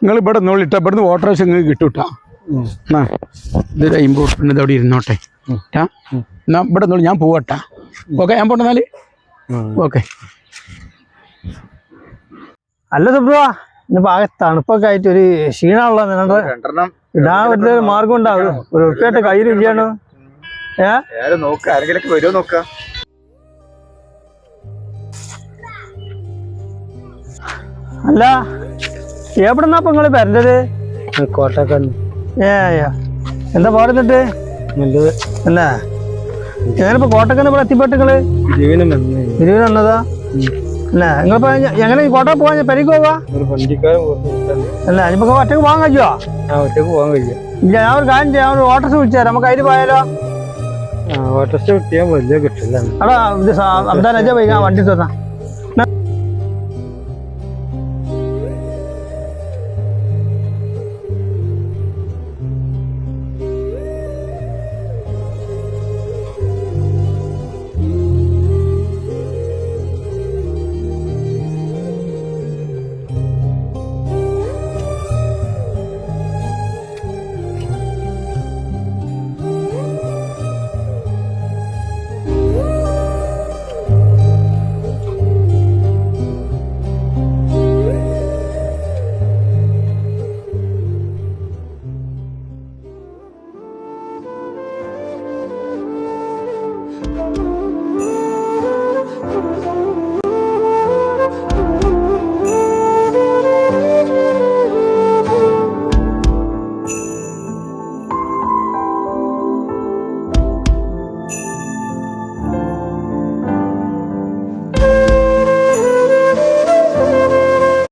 നിങ്ങൾ ഇവിടെ നോളിട്ട ഇവിടുന്ന് ഓട്ടോറിക്ഷ നിങ്ങൾക്ക് കിട്ടൂട്ടാ. ഇതൊരു 50 ഉറുപ്പിക ഇതവിടെ ഇരുന്നോട്ടെ. എന്നാ ഇവിടെ നോളി ഞാൻ പോവട്ടാ. ഓക്കെ, ഞാൻ പോട്ടെന്നാല്. ഓക്കെ. അല്ല സുബ്രുവാ, ഇന്നിപ്പോ ആകെ തണുപ്പൊക്കെ ആയിട്ട് ഒരു ക്ഷീണമുള്ള ഇടാൻ പറ്റിയ മാർഗം ഉണ്ടാവും. ഒരു ഉറുപ്പിയായിട്ട് കയ്യിൽ ഇല്ലാണോ? അല്ല, എവിടെന്നാ ഇപ്പൊ നിങ്ങള് വരേണ്ടത്? കോട്ടക്കന്ന്. എന്താ പാടുന്നിട്ട്? എന്നാ ഞാനിപ്പോ കോട്ടക്കന്ന് ഇവിടെ എത്തിപ്പെട്ട് നിങ്ങള് ഇരുവിന് വന്നതാ? അല്ലേ നിങ്ങളിപ്പോ എങ്ങനെ കോട്ട പോവാ? പെരക്ക് പോവാ? അല്ല ഇനിയിപ്പോ ഒറ്റക്ക് പോകാൻ കഴിയുവോ? ഒറ്റക്ക് പോകാൻ കഴിയും. ഇല്ല, ഞാൻ ഒരു കാര്യം ചെയ്യാം, ഒരു ഓട്ടോസ് വിളിച്ചാൽ നമുക്ക് അതിന് പോയാലോ? ഓട്ടോസ് കിട്ടിയാൽ വലിയ കിട്ടില്ല. അടാ ഇത് അബ്ദാൻ വണ്ടി തന്നാ.